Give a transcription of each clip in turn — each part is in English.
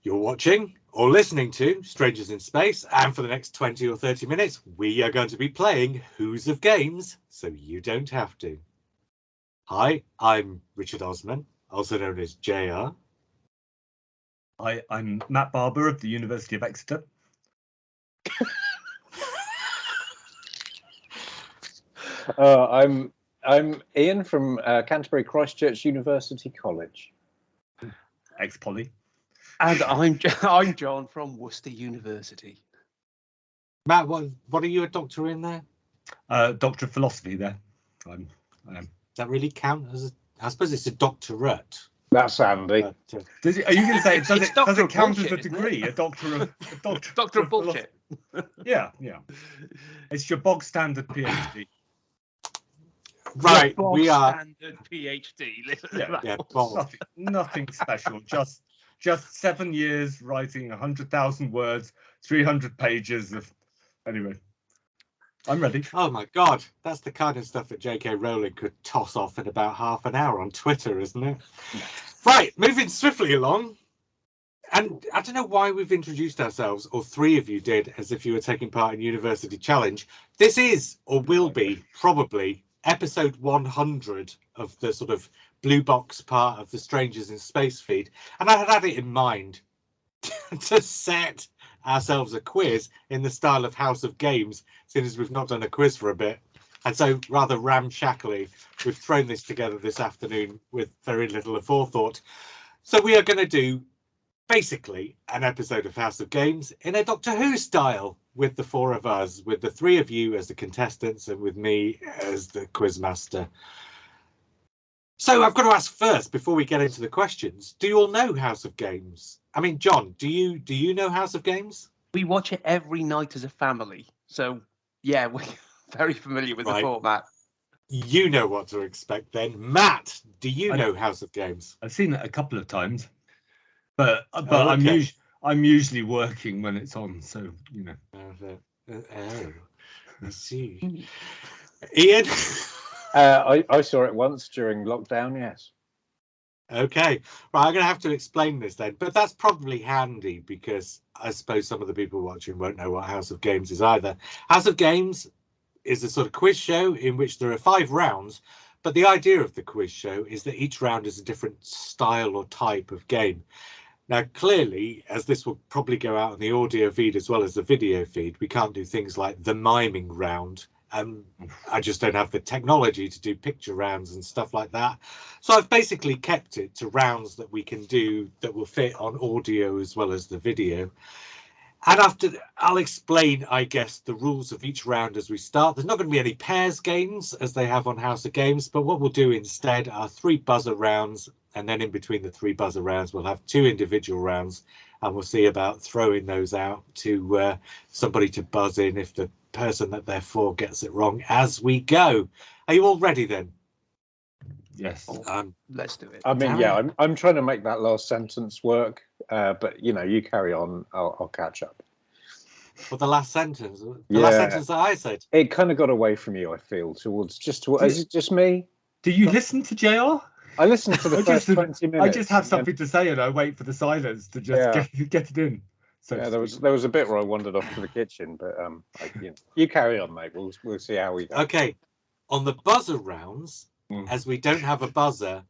You're watching or listening to Strangers in Space, and for the next 20 or 30 minutes, we are going to be playing Who's of Games, so you don't have to. Hi, I'm Richard Osman, also known as JR. Hi, I'm Matt Barber of the University of Exeter. I'm Ian from Canterbury Christchurch University College. Ex-Poly. And I'm John from Worcester University. Matt, what are you a doctor in there? Doctor of Philosophy there. I am. Does that really count as I suppose it's a doctorate. That's handy. Are you going to say does it count as a bullshit, degree? A doctor of Doctor of bullshit. Yeah. It's your bog standard PhD. Right, we are standard PhD. Nothing special. Just 7 years writing 100,000 words, 300 pages of. Anyway, I'm ready. Oh my God, that's the kind of stuff that J.K. Rowling could toss off in about half an hour on Twitter, isn't it? Right, moving swiftly along. And I don't know why we've introduced ourselves, or three of you did, as if you were taking part in University Challenge. This is, or will be, probably episode 100 of the sort of blue box part of the Strangers in Space feed. And I had it in mind to set ourselves a quiz in the style of House of Games, since we've not done a quiz for a bit. And so rather ramshackly, we've thrown this together this afternoon with very little forethought. So we are going to do basically an episode of House of Games in a Doctor Who style, with the four of us, with the three of you as the contestants and with me as the quizmaster. So I've got to ask first, before we get into the questions, do you all know House of Games? I mean, John, do you know House of Games? We watch it every night as a family. So, yeah, we're very familiar with the format. You know what to expect then. Matt, do you know House of Games? I've seen it a couple of times, but okay. I'm usually working when it's on, so you know. I see. Ian? I saw it once during lockdown, yes. Okay, right, I'm going to have to explain this then, but that's probably handy because I suppose some of the people watching won't know what House of Games is either. House of Games is a sort of quiz show in which there are 5 rounds, but the idea of the quiz show is that each round is a different style or type of game. Now, clearly, as this will probably go out on the audio feed as well as the video feed, we can't do things like the miming round. I just don't have the technology to do picture rounds and stuff like that. So I've basically kept it to rounds that we can do that will fit on audio as well as the video. And after, I'll explain, I guess, the rules of each round as we start. There's not going to be any pairs games as they have on House of Games, but what we'll do instead are 3 buzzer rounds. And then in between the 3 buzzer rounds, we'll have 2 individual rounds. And we'll see about throwing those out to somebody to buzz in if the person that they're for gets it wrong as we go. Are you all ready then? Yes. Let's do it. I mean, yeah, I'm trying to make that last sentence work, but you know, you carry on. I'll catch up. For the last sentence, last sentence that I said. It kind of got away from you. I feel is it just me? Do you listen to JR? I listened to the first 20 minutes. I just have something to say and I wait for the silence to just get it in. So yeah, there was a bit where I wandered off to the kitchen, but you carry on, mate. We'll see how we go. Okay, on the buzzer rounds, as we don't have a buzzer,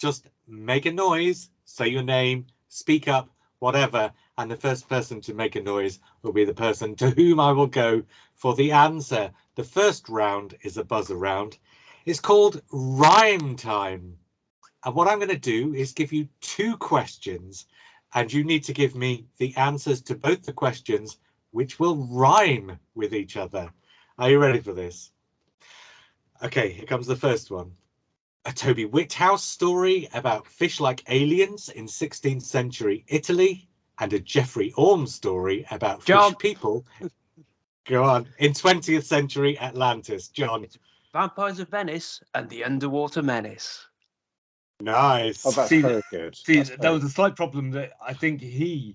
just make a noise, say your name, speak up, whatever, and the first person to make a noise will be the person to whom I will go for the answer. The first round is a buzzer round. It's called Rhyme Time. And what I'm going to do is give you 2 questions, and you need to give me the answers to both the questions, which will rhyme with each other. Are you ready for this? Okay, here comes the first one. A Toby Whithouse story about fish-like aliens in 16th century Italy, and a Jeffrey Orme story about fish people. Go on. In 20th century Atlantis. John. Vampires of Venice and the Underwater Menace. Nice. Oh, that's very good. There was a slight problem that I think he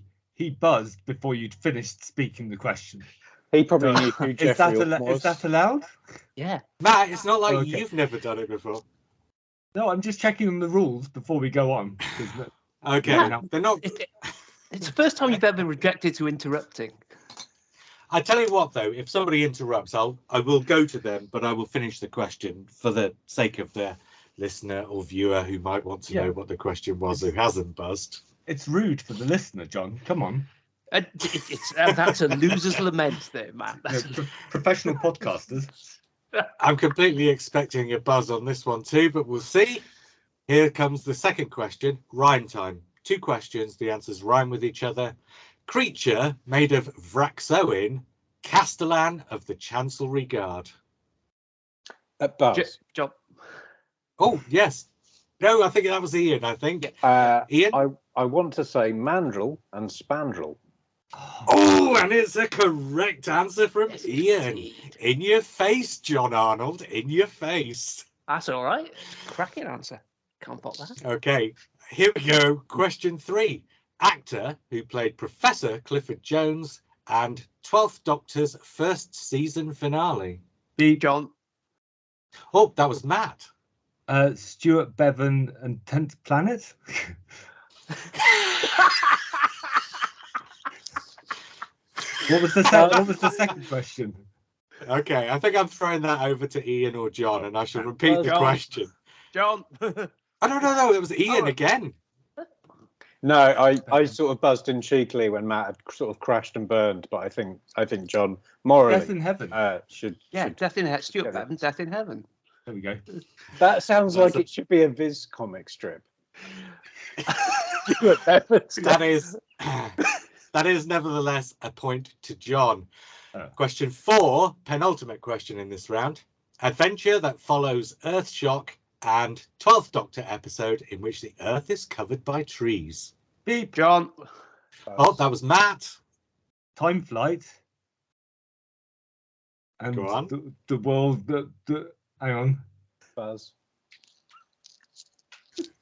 buzzed before you'd finished speaking the question. He probably knew who Jeffrey Orme was. Is that allowed? Yeah. Matt, it's not like you've never done it before. No, I'm just checking the rules before we go on. Okay, they're not. It's the first time you've ever rejected to interrupting. I tell you what, though, if somebody interrupts, I will go to them, but I will finish the question for the sake of the listener or viewer who might want to know what the question was who hasn't buzzed. It's rude for the listener, John. Come on. That's a loser's lament there, man. Professional podcasters. I'm completely expecting a buzz on this one too, but we'll see. Here comes the second question. Rhyme time. 2 questions. The answers rhyme with each other. Creature made of Vraxoin, Castellan of the Chancellery Guard. Buzz. Job. Oh, yes. No, I think that was Ian, I think. Ian? I want to say mandrel and spandrel. Oh, and it's a correct answer from Ian. Indeed. In your face, John Arnold. In your face. That's all right. Cracking answer. Can't pop that. Okay, here we go. Question 3. Actor who played Professor Clifford Jones and 12th Doctor's first season finale. John. Oh, that was Matt. Stuart Bevan and 10th Planet. What was the second question? Okay, I think I'm throwing that over to Ian or John, and I shall repeat the question. John. Oh, no, it was Ian again. No, I sort of buzzed in cheekily when Matt had sort of crashed and burned, but I think John morally Death in Heaven. should. Death in Heaven. Stuart get it. Bevan, Death in Heaven. There we go. That sounds like it should be a Viz comic strip. Stuart Bevan's That is nevertheless a point to John. Question 4, penultimate question in this round. Adventure that follows Earthshock and 12th Doctor episode in which the Earth is covered by trees. Beep. John. Oh, that was Matt. Time Flight. And Go on. The world. Hang on. Buzz.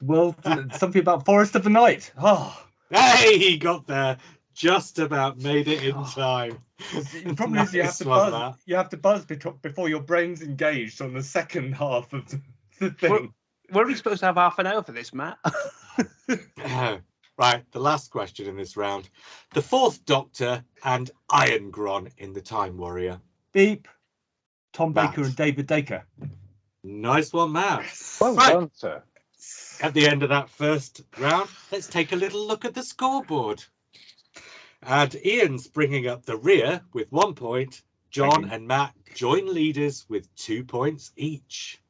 Well, something about Forest of the Night. Oh, Hey, he got there. Just about made it in time. the problem is you have to Nice one, buzz. Matt. You have to buzz before your brain's engaged on the second half of the thing. Were we supposed to have half an hour for this, Matt? Right, the last question in this round. The 4th Doctor and Iron Gron in The Time Warrior. Beep. Tom Matt. Baker and David Dacre. Nice one, Matt. Well done, sir. At the end of that first round, let's take a little look at the scoreboard. And Ian's bringing up the rear with 1 point. John and Matt join leaders with 2 points each.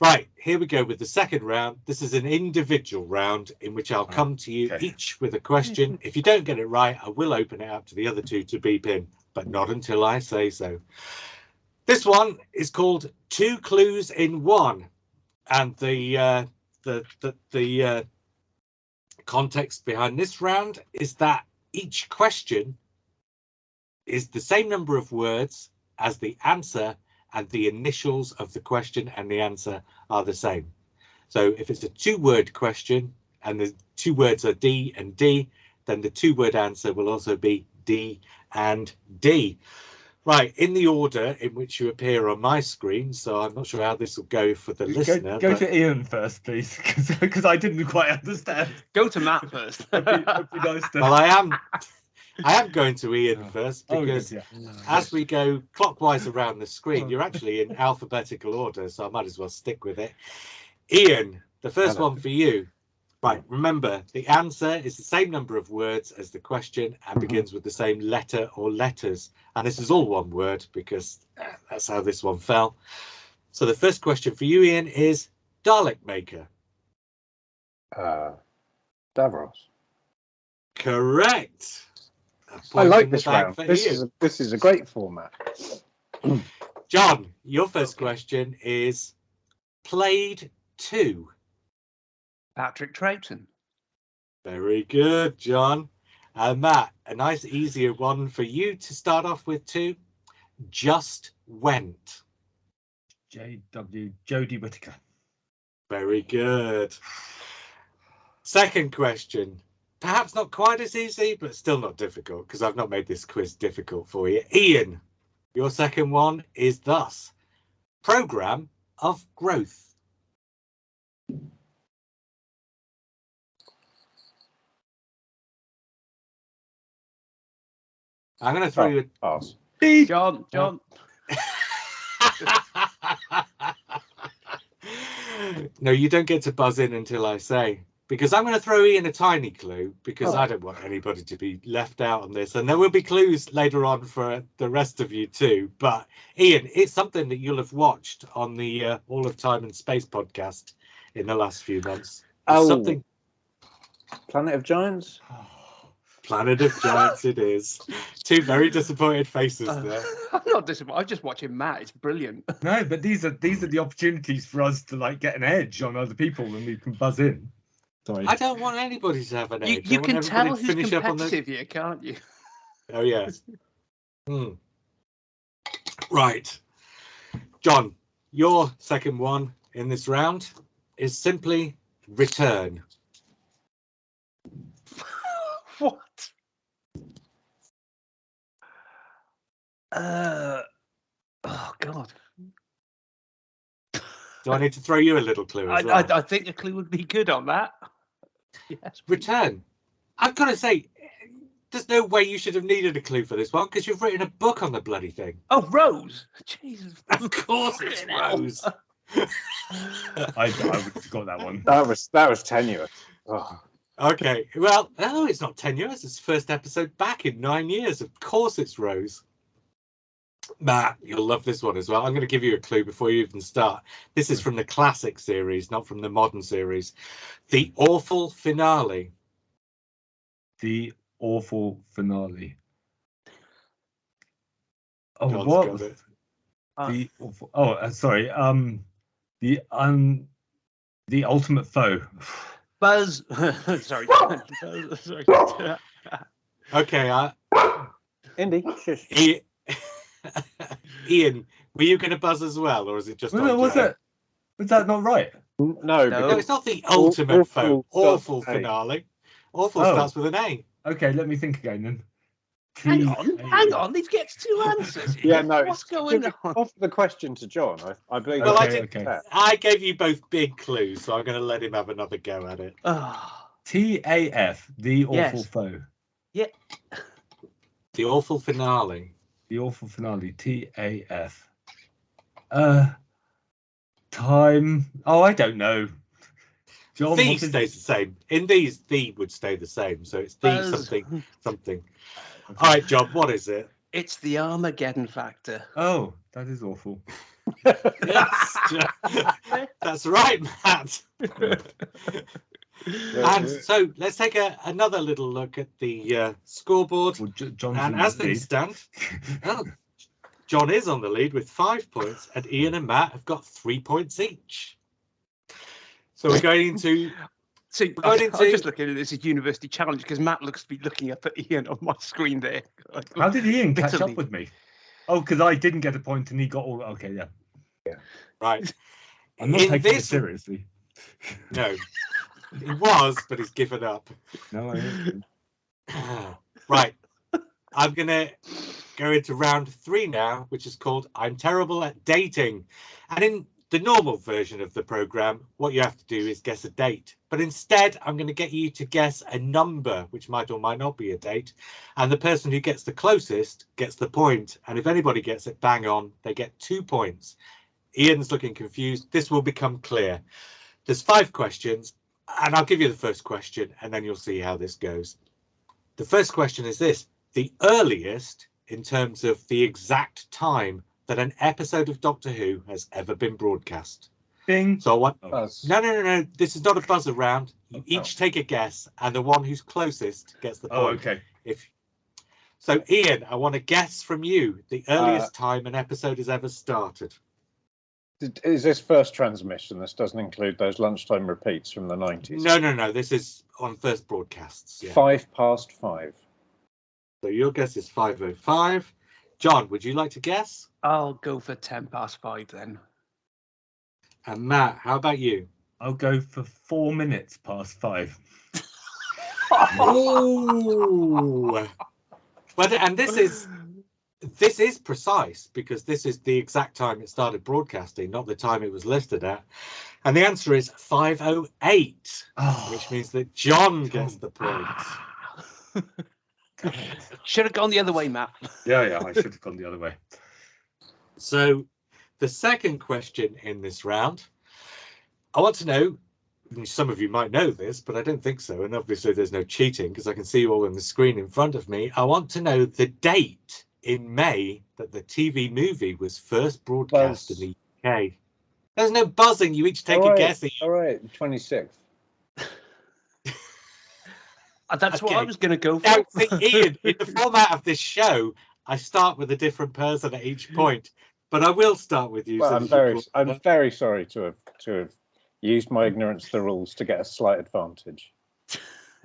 Right, here we go with the second round. This is an individual round in which I'll come to you each with a question. If you don't get it right, I will open it up to the other 2 to beep in, but not until I say so. This one is called 2 Clues in 1. And the context behind this round is that each question is the same number of words as the answer, and the initials of the question and the answer are the same. So if it's a 2-word question and the 2 words are D and D, then the 2-word answer will also be D and D. Right, in the order in which you appear on my screen, so I'm not sure how this will go for the listener. Go to Ian first, please, because I didn't quite understand. Go to Matt first. It'd be nice to... Well, I am going to Ian first because as we go clockwise around the screen, you're actually in alphabetical order, so I might as well stick with it. Ian, the first one for you. Right, remember, the answer is the same number of words as the question and begins with the same letter or letters. And this is all one word because that's how this one fell. So the first question for you, Ian, is Dalek Maker. Davros. Correct. I like this round. This is a great format. John, your first question is played to. Patrick Troughton. Very good, John. Matt, a nice easier one for you to start off with too. Just went. J.W. Jodie Whittaker. Very good. Second question. Perhaps not quite as easy, but still not difficult because I've not made this quiz difficult for you. Ian, your second one is thus. Programme of growth. I'm going to throw you Pass. John. No, you don't get to buzz in until I say, because I'm going to throw Ian a tiny clue, because I don't want anybody to be left out on this. And there will be clues later on for the rest of you too. But Ian, it's something that you'll have watched on the All of Time and Space podcast in the last few months. It's something. Planet of Giants? Planet of Giants it is. Two very disappointed faces there. I'm not disappointed. I'm just watching Matt. It's brilliant. No, but these are the opportunities for us to like get an edge on other people when we can buzz in. Sorry. I don't want anybody to have an edge. You can tell who's competitive here, can't you? Oh, yes. Right. John, your second one in this round is simply return. What? Oh, God. Do I need to throw you a little clue as well? I think a clue would be good on that. Yes. Return. I've got to say, there's no way you should have needed a clue for this one because you've written a book on the bloody thing. Oh, Rose. Jesus. Of course it's Rose. I would have got that one. That was tenuous. Oh. Okay. Well, no, it's not tenuous. It's first episode back in 9 years. Of course it's Rose. Matt, you'll love this one as well. I'm going to give you a clue before you even start. This is from the classic series, not from the modern series. The awful finale. The awful finale. Oh, John's what? got it. The awful. Oh, sorry. The ultimate foe. Buzz. Sorry. Sorry. Okay. Indy, shush. Ian, were you going to buzz as well, or is it just? Was that not right? No, No, it's not the ultimate foe. Awful A. finale. Awful Oh. starts with an A. Okay, let me think again then. Hang on. He gets two answers. Yeah, no. What's going on? Off the question to John, I believe. Well, Okay, that's I gave you both big clues, so I'm going to let him have another go at it. TAF, the awful foe. Yeah. The awful finale. The awful finale. TAF. Time. Oh, I don't know. John, The stays the same. In these, the would stay the same. So it's the something. Okay. All right, John, what is it? It's the Armageddon factor. Oh, that is awful. Yes, that's right, Matt. And so let's take another little look at the scoreboard. Well, John's And in as the things lead. stand, John is on the lead with 5 points, and Ian and Matt have got 3 points each. So we're going into. I'm just looking at this as University Challenge because Matt looks to be looking up at Ian on my screen there. How did Ian catch Bitterly. up with me? Oh, because I didn't get a point and he got all. Okay, yeah. Right. I'm not taking it seriously. No, he was, but he's given up. No, I Right. I'm going to go into round 3 now, which is called I'm Terrible at Dating. And in the normal version of the program, what you have to do is guess a date. But instead, I'm going to get you to guess a number, which might or might not be a date. And the person who gets the closest gets the point. And if anybody gets it bang on, they get 2 points. Ian's looking confused. This will become clear. There's 5 questions, and I'll give you the first question, and then you'll see how this goes. The first question is this: the earliest, in terms of the exact time, that an episode of Doctor Who has ever been broadcast. Bing. So I want. Buzz. No. This is not a buzzer round. You each take a guess, and the one who's closest gets the point. Oh, okay. So, Ian, I want a guess from you. The earliest time an episode has ever started. Is this first transmission? This doesn't include those lunchtime repeats from the 90s. No. This is on first broadcasts. Yeah. 5:05. So your guess is 5:05. John, would you like to guess? I'll go for 5:10 then. And Matt, how about you? I'll go for 4 minutes past 5. Ooh. Well, and this is precise because this is the exact time it started broadcasting, not the time it was listed at. And the answer is 5:08, which means that John gets the point. Should have gone the other way, Matt. Yeah, I should have gone the other way. So the second question in this round, I want to know, some of you might know this, but I don't think so. And obviously there's no cheating because I can see you all on the screen in front of me. I want to know the date in May that the TV movie was first broadcast in the UK. There's no buzzing. You each take a guess. All right, 26th. That's what I was going to go for. Now, see, Ian, in the format of this show, I start with a different person at each point, but I will start with you. Well, I'm very sorry to have used my ignorance of the rules to get a slight advantage.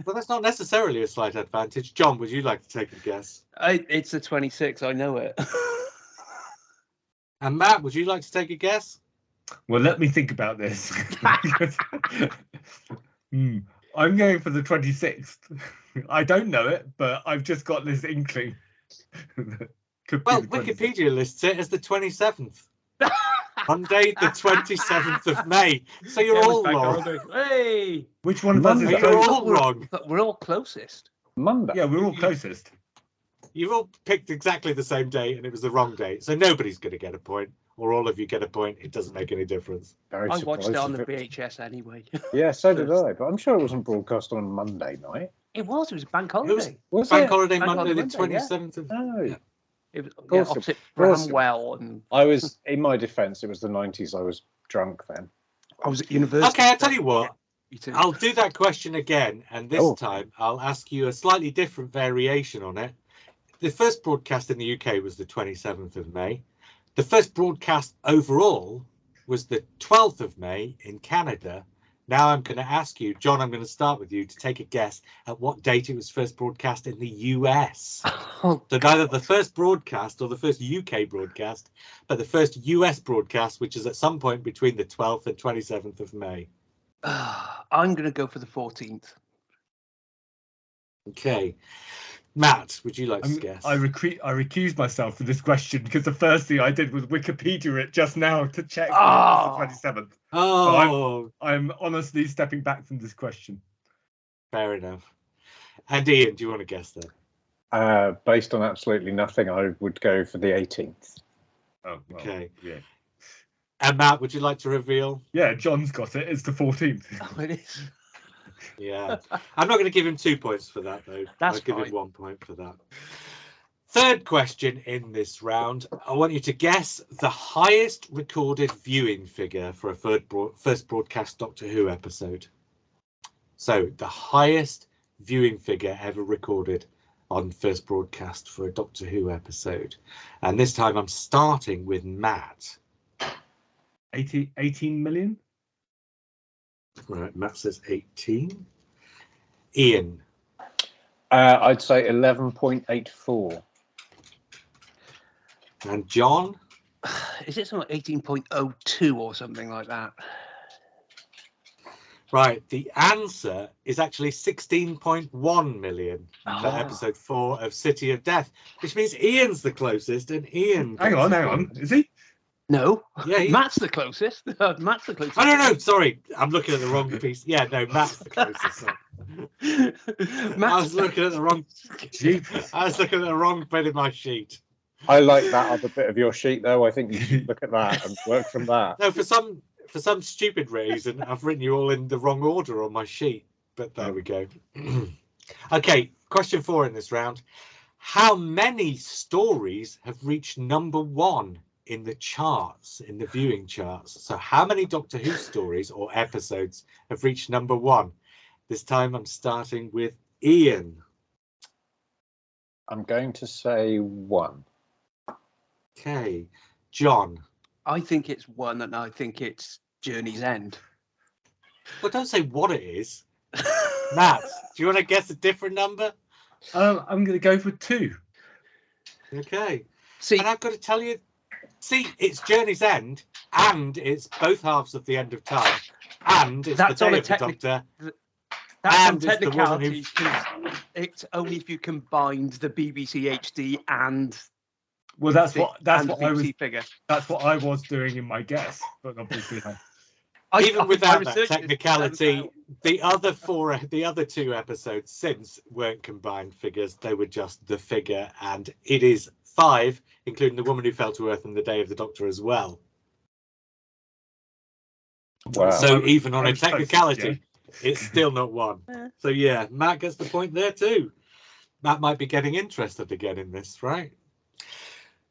Well, that's not necessarily a slight advantage. John, would you like to take a guess? It's the 26th. I know it. And Matt, would you like to take a guess? Well, let me think about this. I'm going for the 26th. I don't know it, but I've just got this inkling. Well, Wikipedia lists it as the 27th. Monday, the 27th of May. So you're all wrong. Hey! Which one of us is You're all wrong. But we're all closest. Monday. Yeah, we're all closest. You've all picked exactly the same date, and it was the wrong date. So nobody's going to get a point, or all of you get a point. It doesn't make any difference. I watched it on the VHS anyway. Yeah, so did I. But I'm sure it wasn't broadcast on Monday night. It was. It was a bank holiday. Was Bank it? holiday Bank Monday, holiday the Monday, 27th of... Oh. Yeah. It was Awesome. opposite Awesome. Bramwell, and I was, in my defence, it was the 90s. I was drunk then. I was at university. Okay, I'll tell you what. You too. I'll do that question again, and this time I'll ask you a slightly different variation on it. The first broadcast in the UK was the 27th of May. The first broadcast overall was the 12th of May in Canada. Now I'm going to ask you, John, I'm going to start with you to take a guess at what date it was first broadcast in the US. So neither the first broadcast or the first UK broadcast, but the first US broadcast, which is at some point between the 12th and 27th of May. I'm going to go for the 14th. Okay. Matt, would you like to guess? I recused myself for this question because the first thing I did was Wikipedia it just now to check the 27th. Oh, so I'm honestly stepping back from this question. Fair enough. And Ian, do you want to guess then? Based on absolutely nothing, I would go for the 18th. Oh, well, okay. Yeah. And Matt, would you like to reveal? Yeah, John's got it. It's the 14th. Oh, it is. Yeah. I'm not going to give him 2 points for that, though. I'll give him 1 point for that. Third question in this round. I want you to guess the highest recorded viewing figure for a first broadcast Doctor Who episode. So the highest viewing figure ever recorded on first broadcast for a Doctor Who episode. And this time I'm starting with Matt. 18 million? Right, Matt says 18. Ian. I'd say 11.84. And John. Is it something 18.02 or something like that? Right, the answer is actually 16.1 million for episode 4 of City of Death, which means Ian's the closest, and Ian. Hang on. Is he? No. Yeah, Matt's the closest. Matt's the closest. I don't know. Sorry, I'm looking at the wrong piece. Yeah, no, Matt's the closest. Sorry. I was looking at the wrong. I was looking at the wrong bit of my sheet. I like that other bit of your sheet, though. I think you should look at that and work from that. No, for some stupid reason, I've written you all in the wrong order on my sheet. But there we go. Okay, question 4 in this round. How many stories have reached #1 in the charts, in the viewing charts? So how many Doctor Who stories or episodes have reached #1? This time I'm starting with Ian. I'm going to say 1. Okay, John. I think it's 1, and I think it's Journey's End. Well, don't say what it is. Matt, do you want to guess a different number? I'm going to go for 2. Okay. See, and I've got to tell you, it's Journey's End, and it's both halves of the end of time, and it's that's the on day a of the Doctor. That's on and it's the woman who... technicality. It's only if you combined the BBC HD and that's what I was figure. That's what I was doing in my guess, but obviously Even without that researched this technicality, out. the other two episodes since weren't combined figures. They were just the figure, and it is 5, including The Woman Who Fell to Earth and The Day of the Doctor as well. Wow. So even on a I was close, technicality, it's still not 1. So yeah, Matt gets the point there too. Matt might be getting interested again in this, right?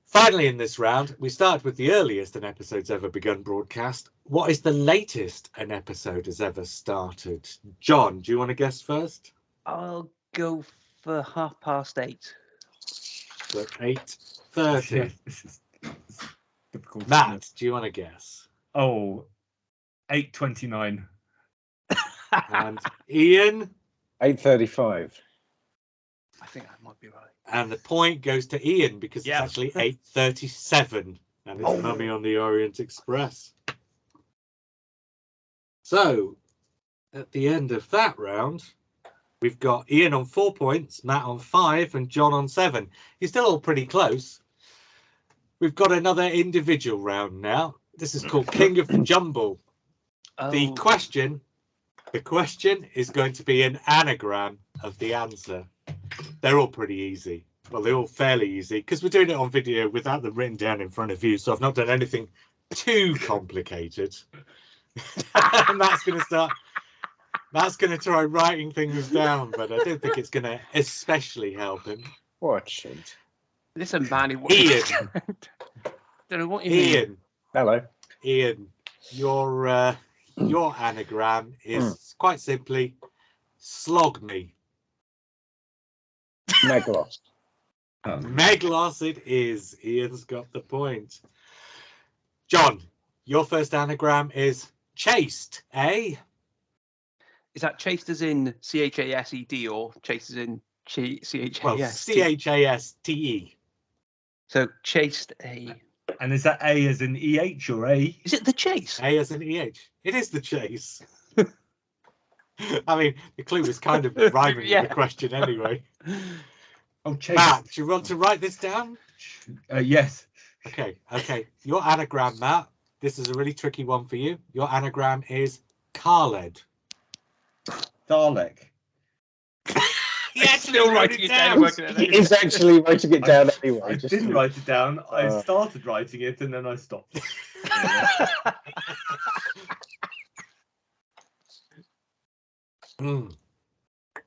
Finally, in this round, we start with the earliest an episode's ever begun broadcast. What is the latest an episode has ever started? John, do you want to guess first? I'll go for 8:30. So 8:30. Yeah, this is difficult. Matt, do you want to guess? Oh, 8:29. And Ian? 8:35. I think that might be right. And the point goes to Ian because Yeah. it's actually 8:37, and it's Mummy on the Orient Express. So, at the end of that round, we've got Ian on 4 points, Matt on 5, and John on 7. You're still all pretty close. We've got another individual round now. This is called King of the Jumble. The question is going to be an anagram of the answer. They're all pretty easy. Well, they're all fairly easy because we're doing it on video without them written down in front of you. So I've not done anything too complicated. And Matt's going to try writing things down, but I don't think it's going to especially help him. Watch it. Listen, Manny. Ian. Don't know what you mean. Ian. Hello. Ian, your anagram is quite simply slog me. Meglos. Meglos it is. Ian's got the point. John, your first anagram is chaste, eh? Is that chased as in CHASED or chased as in CHAST? Well, CHASTE. So chased A. And is that A as in EH or A? Is it the chase? A as in EH. It is the chase. I mean, the clue was kind of rhyming with the question anyway. Oh, chase. Matt, do you want to write this down? Yes. Okay. Your anagram, Matt, this is a really tricky one for you. Your anagram is Khaled. Dalek. He actually Still wrote writing it it down. down. Working it out. He's actually writing it down anyway. I just didn't to- write it down. I started writing it and then I stopped.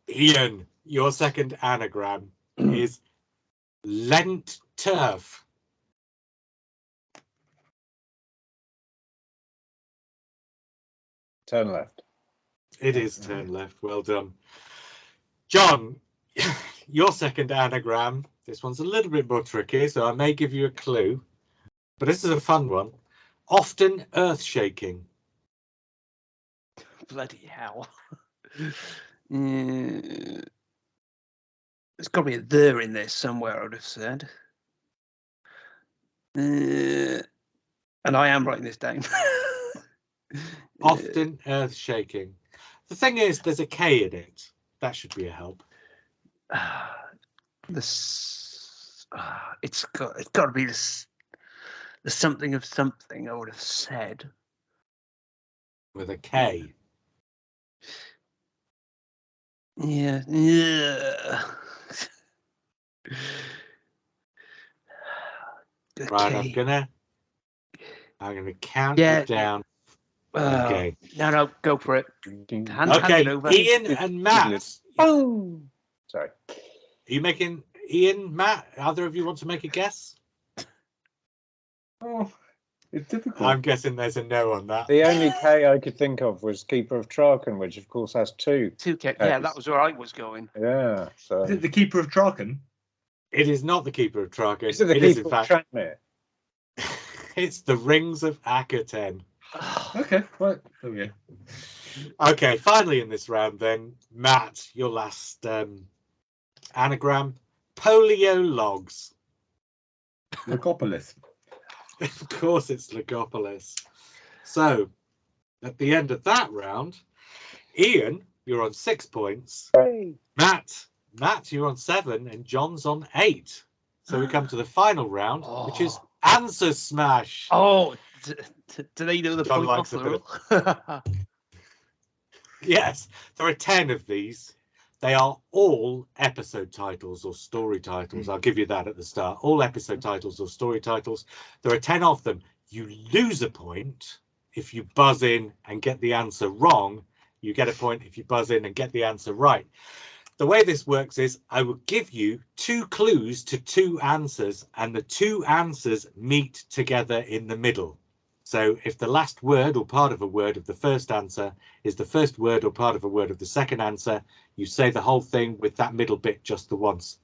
Ian, your second anagram is Lent Turf. Turn left. It is turn left. Well done. John, your second anagram, this one's a little bit more tricky, so I may give you a clue, but this is a fun one. Often earth shaking. Bloody hell. There's got to be a there in there somewhere, I would have said. And I am writing this down. Often earth shaking. The thing is, there's a K in it. That should be a help. It's got to be this. The something of something, I would have said. With a K. Yeah. Right, Okay. I'm gonna count Yeah. it down. Okay. No, go for it. Hand Okay, it over. Ian and Matt. Oh, sorry. Are you making Ian, Matt? Either of you want to make a guess? Oh, it's difficult. I'm guessing there's a no on that. The only K I could think of was Keeper of Traken, which of course has 2. 2K. Yeah, that was where I was going. Yeah. So Is it the Keeper of Traken? It is not the Keeper of Traken. is it the It is, Keeper in of fact, Tranmere? it's the Rings of Akaten. Okay, right. There we go. Okay, finally in this round then, Matt, your last anagram, polio logs. Legopolis. Of course it's Legopolis. So, at the end of that round, Ian, you're on 6 points. Matt, you're on 7, and John's on 8. So we come to the final round, which is Answer smash. Oh, do they know the John point likes off a bit rule? Yes, there are 10 of these. They are all episode titles or story titles. I'll give you that at the start. All episode titles or story titles. There are 10 of them. You lose a point if you buzz in and get the answer wrong. You get a point if you buzz in and get the answer right. The way this works is I will give you 2 clues to 2 answers, and the 2 answers meet together in the middle. So if the last word or part of a word of the first answer is the first word or part of a word of the second answer, you say the whole thing with that middle bit just the once.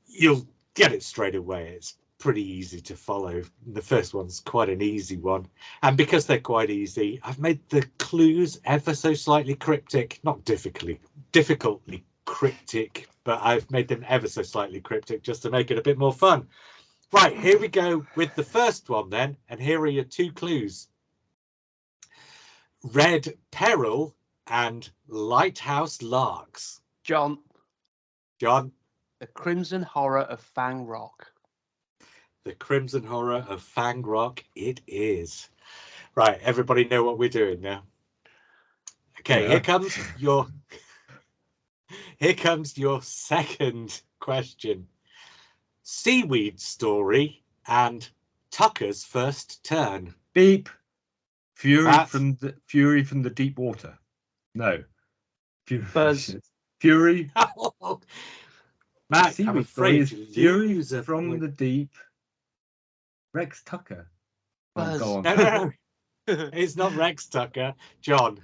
You'll get it straight away. It's pretty easy to follow. The first one's quite an easy one. And because they're quite easy, I've made the clues ever so slightly cryptic, not difficultly cryptic, but I've made them ever so slightly cryptic just to make it a bit more fun. Right, here we go with the first one then, and here are your 2 clues. Red Peril and Lighthouse Larks. John. John. The Crimson Horror of Fang Rock. The Crimson Horror of Fang Rock it is. Right, everybody know what we're doing now. Okay, Yeah. Here comes your second question. Seaweed Story and Tucker's First Turn. Beep. Fury That's- from the deep water. No. Fury. Buzz. Fury. Matt, I'm Seaweed afraid Story you is Fury lose a from point. the deep. Rex Tucker. Buzz. Oh, go on. No. It's not Rex Tucker. John.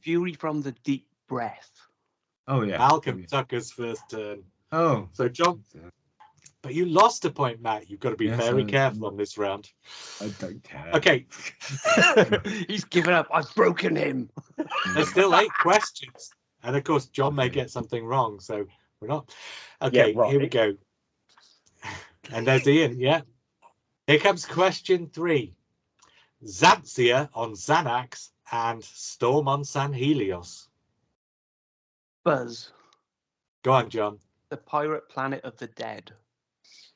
Fury from the Deep Breath. Oh yeah. Malcolm Tucker's First Turn. Oh. So John, but you lost a point, Matt. You've got to be Yes, very I- careful on this round. I don't care. Okay, He's given up. I've broken him. there's still 8 questions. And of course, John may Okay. get something wrong, so we're not. Okay, Yeah, right. here we go. And there's Ian, yeah. Here comes question 3. Xanthia on Xanax and Storm on San Helios. Buzz. Go on, John. The Pirate Planet of the Dead.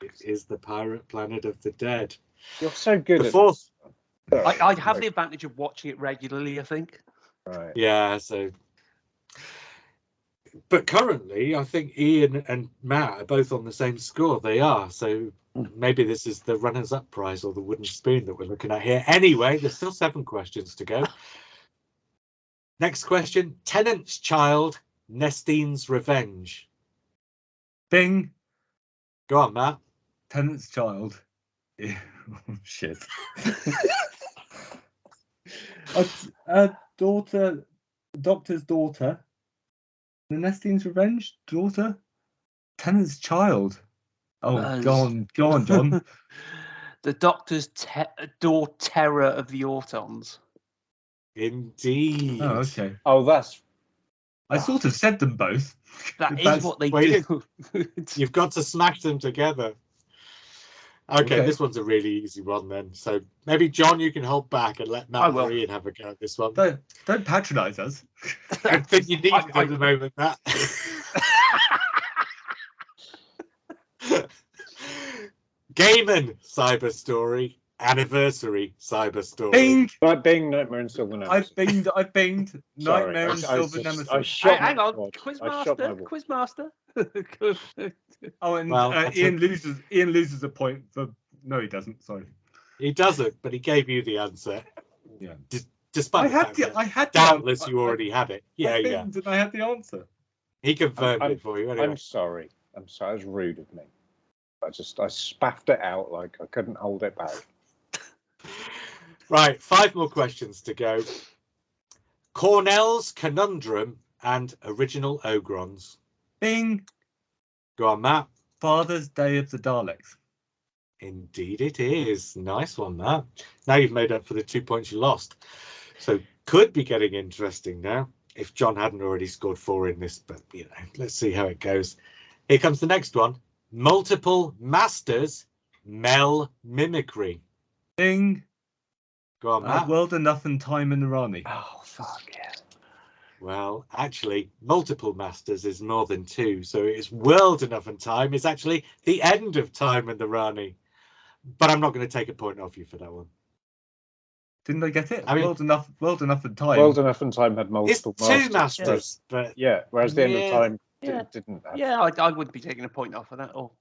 It is the Pirate Planet of the Dead. You're so good The at fourth. this. I have the advantage of watching it regularly, I think. Right. Yeah, so. But currently, I think Ian and Matt are both on the same score. They are. So maybe this is the runners-up prize or the wooden spoon that we're looking at here. Anyway, there's still 7 questions to go. Next question. Tennant's Child, Nestine's Revenge. Bing. Go on, Matt. Tenant's Child. Oh, shit. A daughter, doctor's daughter. The Nestine's Revenge daughter. Tenant's Child. Oh, Buzz. go on, John. The Doctor's Door Terror of the Autons. Indeed. Oh, okay. Oh, that's I sort of said them both. That is That's- what they wait, do. You've got to smash them together. Okay, Okay. this one's a really easy one then. So maybe John, you can hold back and let I Matt will. or Ian have a go at this one. Don't patronise us. I think you need it at the moment, Matt. Gaiman Cyber Story, Anniversary Cyber Story. Bing. right. Being Nightmare and Silver Nemesis. I've binged. Sorry, Nightmare and Silver I Nemesis. shot Hang my on, wad. I shot my Quizmaster, wad. Quizmaster. Oh, and Well, that's Ian loses a point for. No, he doesn't. Sorry. He doesn't, but he gave you the answer. Yeah. Despite I the had fact the. that I had. doubtless the, you already had it. Yeah, I yeah. binged and I had the answer. He confirmed I'm- it for you. Anyway. I'm sorry. I'm sorry. It was rude of me. I spaffed it out like I couldn't hold it back. Right, 5 more questions to go. Cornell's Conundrum and Original Ogrons. Bing. Go on, Matt. Father's Day of the Daleks. Indeed it is. Nice one, Matt. Now you've made up for the 2 points you lost. So could be getting interesting now if John hadn't already scored 4 in this, but you know, let's see how it goes. Here comes the next one. Multiple Masters, Mel Mimicry. Bing. Go on, Matt. World Enough and Time in the Rani. Oh fuck yeah! Well, actually, Multiple Masters is more than 2, so it's World Enough and Time is actually the end of Time and the Rani. but I'm not going to take a point off you for that one. Didn't they get it? I mean, World enough and time. World Enough and Time had It's multiple two masters. masters, but Yeah, whereas the End of Time Yeah. didn't have. Yeah, I wouldn't be taking a point off of that. Or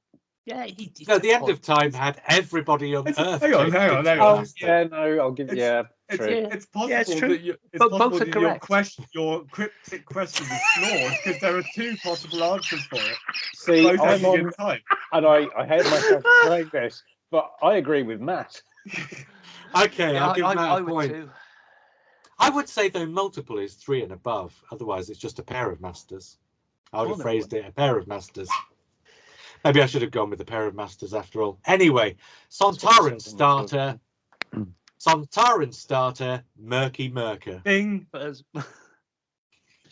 yeah, he no, took the a End point. of Time had everybody on Earth. Hang on, changed hang on, into hang a on. Oh, master. yeah, no, I'll give It's- yeah, true. Yeah. It's possible Yeah, it's true. that Both are correct. your cryptic question is flawed because there are two possible answers for it. See, Both I'm ending in on, time. and I hate myself for saying this, but I agree with Matt. Okay, Yeah, I'll give Matt I a would point. too. I would say though multiple is 3 and above. Otherwise, it's just a pair of masters. I would have phrased it a pair of masters. Maybe I should have gone with a pair of masters after all. Anyway, Sontaran starter, Murky Murker. Bing. But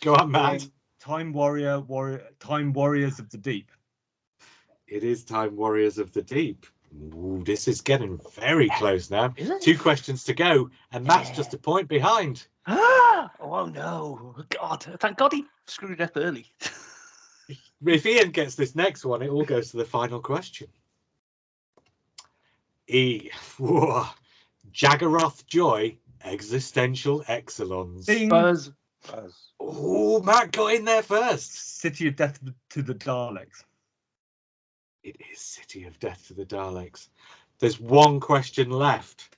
Go on, Matt. Time Warriors of the Deep. It is Time Warriors of the Deep. Ooh, this is getting very close now. Is it? 2 questions to go, and Matt's just a point behind. oh no, God! Thank God he screwed up early. If Ian gets this next one, it all goes to the final question. Jaggeroth Joy, Existential Excelons. Bing. Buzz. Oh, Matt got in there first. City of Death to the Daleks. It is City of Death to the Daleks. There's one question left,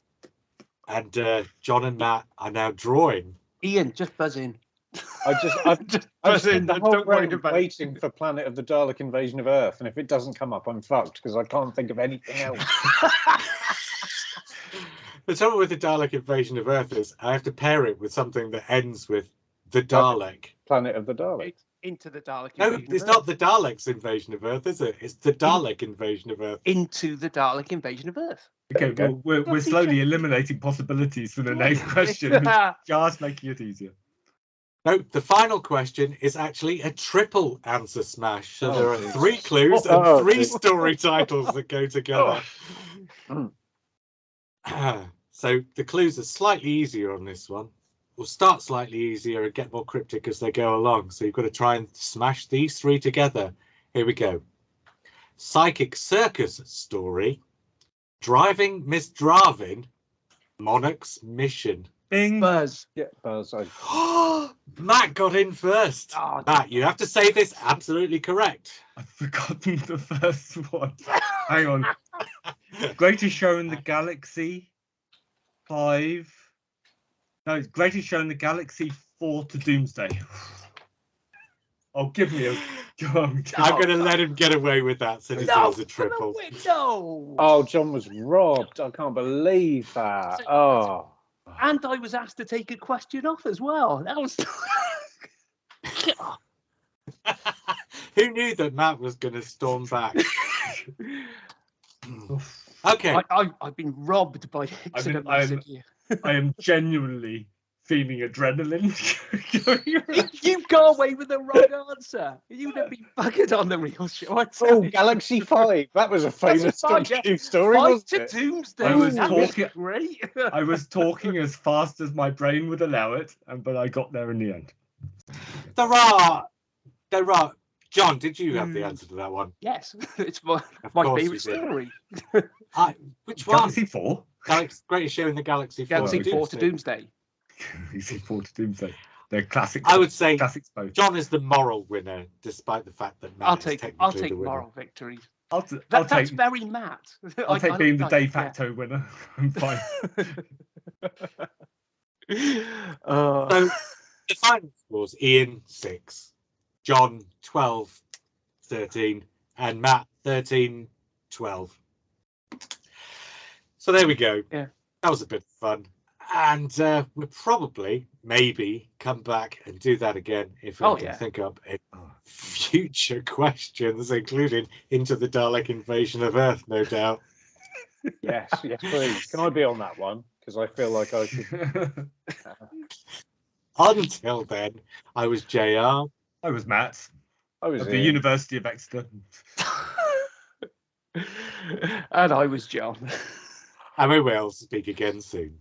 and John and Matt are now drawing. Ian, just buzz in. I've just spent the whole round waiting for Planet of the Dalek Invasion of Earth, and if it doesn't come up, I'm fucked because I can't think of anything else. The trouble with the Dalek Invasion of Earth is I have to pair it with something that ends with the Dalek. Planet of the Daleks. Into the Dalek No, Invasion it's of not Earth. the Daleks Invasion of Earth, is it? It's the Dalek Invasion of Earth. Into the Dalek Invasion of Earth. Okay, well, we're slowly eliminating possibilities for the next question, just making it easier. No, the final question is actually a triple answer smash. So there are Jesus. 3 clues and 3 story titles that go together. So the clues are slightly easier on this one. We'll start slightly easier and get more cryptic as they go along. So you've got to try and smash these 3 together. Here we go. Psychic Circus Story, Driving Miss Dravin, Monarch's Mission. Bing. Buzz. Yeah, Buzz. Matt got in first. Oh, Matt, you have to say this absolutely correct. I've forgotten the first one. Hang on. Greatest Show in the Galaxy 5. No, it's Greatest Show in the Galaxy 4 to Doomsday. Oh, give me a. I'm going to let him get away with that since it was a triple. No. Oh, John was robbed. I can't believe that. Oh. And I was asked to take a question off as well. That was. Who knew that Matt was going to storm back? Okay. I've been robbed by Hixon. I am genuinely feeling adrenaline. You got away with the wrong answer. You'd have been buggered on the real show. Oh, Galaxy 5. That was a famous Doctor Who story, wasn't to it? Doomsday. I was That talking. great. I was talking as fast as my brain would allow it, but I got there in the end. There are. John, did you have the answer to that one? Yes, it's my course favourite you did. story. Which one? Galaxy 4? Greatest Show in the Galaxy 4. Galaxy 4 to Doomsday. Galaxy 4 to Doomsday. They're classics. I would say classics both. John is the moral winner, despite the fact that Matt is technically I'll take the winner. moral victories. That's That's very Matt. I'll take being the de facto winner. I'm fine. So the final scores: Ian 6, John 12, 13, and Matt 13, 12. So there we go. Yeah, that was a bit of fun, and we'll probably maybe come back and do that again if we can think up future questions, including Into the Dalek Invasion of Earth, no doubt. Yes, please. Can I be on that one? Because I feel like I should. Until then, I was JR. I was Matt. I was at the University of Exeter. And I was John. And we will speak again soon.